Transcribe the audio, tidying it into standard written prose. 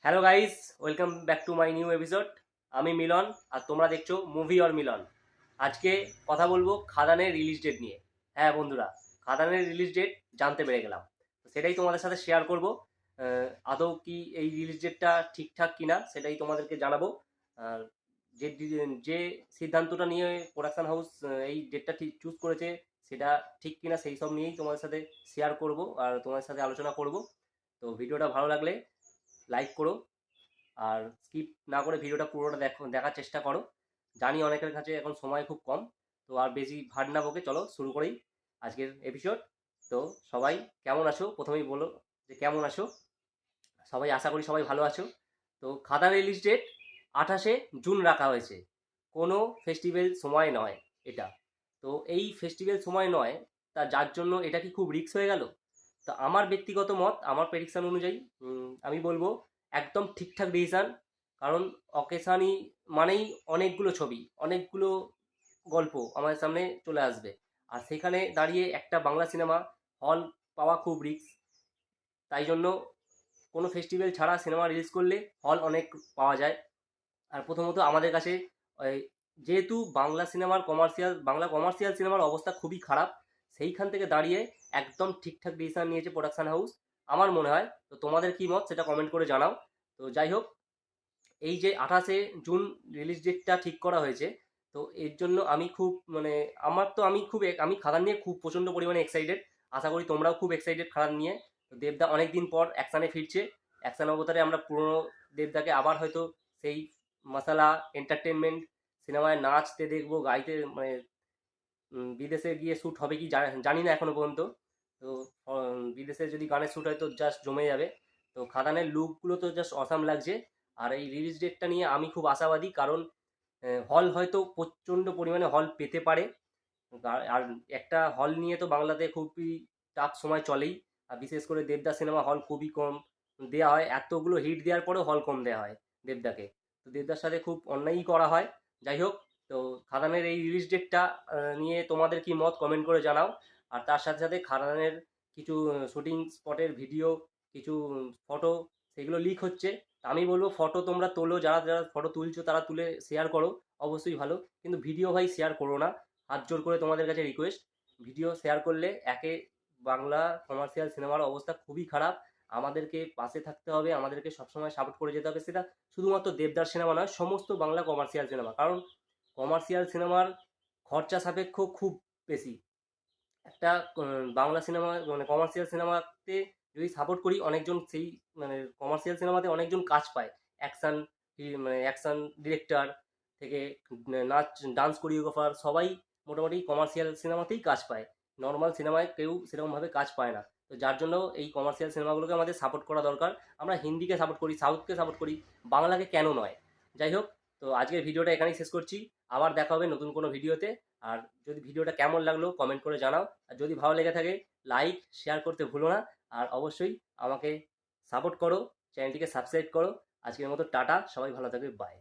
Hello guys, welcome back to my new episode. আমি মিলন আর তোমরা দেখছো মুভি অর মিলন। আজকে কথা বলবো খাদানের রিলিজ ডেট নিয়ে। হ্যাঁ বন্ধুরা, খাদানের রিলিজ ডেট জানতে পেরে গেলাম, তো সেটাই তোমাদের সাথে শেয়ার করব। আদৌ কি এই রিলিজ ডেটটা ঠিকঠাক কিনা সেটাই তোমাদেরকে জানাবো। আর যে যে সিদ্ধান্তটা নিয়ে প্রোডাকশন হাউস এই ডেটটা ঠিক চুজ করেছে সেটা ঠিক কিনা সেই সব নিয়েই তোমাদের সাথে শেয়ার করব আর তোমাদের সাথে আলোচনা করব। তো ভিডিওটা ভালো লাগলে লাইক করো, আর স্কিপ না করে ভিডিওটা পুরোটা দেখার চেষ্টা করো। জানি অনেকের কাছে এখন সময় খুব কম, তো আর বেশি ভাট না বকে চলো শুরু করেই আজকের এপিসোড। তো সবাই কেমন আছো প্রথমেই বলো, যে কেমন আছো সবাই। আশা করি সবাই ভালো আছো। তো খাদান রিলিজ ডেট 28শে জুন রাখা হয়েছে, কোনো ফেস্টিভ্যাল সময় নয় এটা। তো এই ফেস্টিভ্যাল সময় নয়, তা যার জন্য এটা কি খুব রিস্ক হয়ে গেল? তা আমার ব্যক্তিগত মত, আমার প্রেডিকশন অনুযায়ী আমি বলবো একদম ঠিকঠাক ডিসিশান। কারণ অকেশানি মানেই অনেকগুলো ছবি, অনেকগুলো গল্প আমাদের সামনে চলে আসবে, আর সেখানে দাঁড়িয়ে একটা বাংলা সিনেমা হল পাওয়া খুব রিস্ক। তাই জন্য কোনো ফেস্টিভ্যাল ছাড়া সিনেমা রিলিজ করলে হল অনেক পাওয়া যায়। আর প্রথমত আমাদের কাছে ওই, যেহেতু বাংলা কমার্শিয়াল সিনেমার অবস্থা খুবই খারাপ, সেইখান থেকে দাঁড়িয়ে একদম ঠিকঠাক ডিসিশন নিয়েছে প্রোডাকশন হাউস আমার মনে হয়। তো তোমাদের কি মত সেটা কমেন্ট করে জানাও। তো যাই হোক, এই যে 28শে জুন রিলিজ ডেটটা ঠিক করা হয়েছে, তো এর জন্য আমি খুব মানে আমার তো আমি খাদান নিয়ে খুব প্রচণ্ড পরিমাণে এক্সাইটেড। আশা করি তোমরাও খুব এক্সাইটেড খাদান নিয়ে। তো দেবদা অনেক দিন পর অ্যাকশানে ফিরছে। অ্যাকশান অবতারে আমরা পুরনো দেবদাকে আবার হয়তো সেই মশালা এন্টারটেনমেন্ট সিনেমায় নাচতে দেখবো, গাইতে মানে বিদেশে গিয়ে শ্যুট হবে কি জানি না এখনো পর্যন্ত। তো বিদেশে যদি গানের শ্যুট হয় তো জাস্ট জমে যাবে। তো খাদানের লুকগুলো তো জাস্ট অসাম লাগছে। আর এই রিলিজ ডেটটা নিয়ে আমি খুব আশাবাদী, কারণ হল হয়তো প্রচণ্ড পরিমাণে হল পেতে পারে। আর একটা হল নিয়ে তো বাংলাতে খুবই টাফ সময় চলেই। আর বিশেষ করে দেবদাস সিনেমা হল খুবই কম দেওয়া হয়, এতগুলো হিট দেওয়ার পরেও হল কম দেওয়া হয় দেবদাকে। তো দেবদার সাথে খুব অন্যায়ই করা হয়। যাই হোক, তো খাদানের এই রিলিজ ডেটটা নিয়ে তোমাদের কি মত কমেন্ট করে জানাও। আর তার সাথে সাথে খাদানের কিছু শুটিং স্পটের ভিডিও, কিছু ফটো সেগুলো লিক হচ্ছে। তা আমি বলবো ফটো তোমরা তোলো, যারা যারা ফটো তুলছো তারা তুলে শেয়ার করো, অবশ্যই ভালো। কিন্তু ভিডিও ভাই শেয়ার করো না, হাত জোর করে তোমাদের কাছে রিকোয়েস্ট। ভিডিও শেয়ার করলে বাংলা কমার্শিয়াল সিনেমার অবস্থা খুবই খারাপ। আমাদেরকে পাশে থাকতে হবে, আমাদেরকে সবসময় সাপোর্ট করে যেতে হবে। সেটা শুধুমাত্র দেবদার সিনেমা নয়, সমস্ত বাংলা কমার্শিয়াল সিনেমা। কারণ কমার্শিয়াল সিনেমার খরচা সাপেক্ষ খুব বেশি। একটা বাংলা সিনেমা মানে কমার্শিয়াল সিনেমাতে যদি সাপোর্ট করি, অনেকজন সেই মানে কমার্শিয়াল সিনেমাতে অনেকজন কাজ পায়। অ্যাকশান মানে অ্যাকশান ডিরেক্টর থেকে নাচ ডান্স কোরিওগ্রাফার সবাই মোটামুটি কমার্শিয়াল সিনেমাতেই কাজ পায়। নর্মাল সিনেমায় কেউ সেরকমভাবে কাজ পায় না। তো যার জন্য এই কমার্শিয়াল সিনেমাগুলোকে আমাদের সাপোর্ট করা দরকার। আমরা হিন্দিকে সাপোর্ট করি, সাউথকে সাপোর্ট করি, বাংলাকে কেন নয়? যাই হোক, তো আজকের ভিডিওটা এখানেই শেষ করছি। আবার দেখা হবে নতুন কোনো ভিডিওতে। আর যদি ভিডিওটা কেমন লাগলো কমেন্ট করে জানাও। আর যদি ভালো লেগে থাকে লাইক শেয়ার করতে ভুলো না। আর অবশ্যই আমাকে সাপোর্ট করো, চ্যানেলটিকে সাবস্ক্রাইব করো। আজকের মতো টাটা, সবাই ভালো থাকবে, বাই।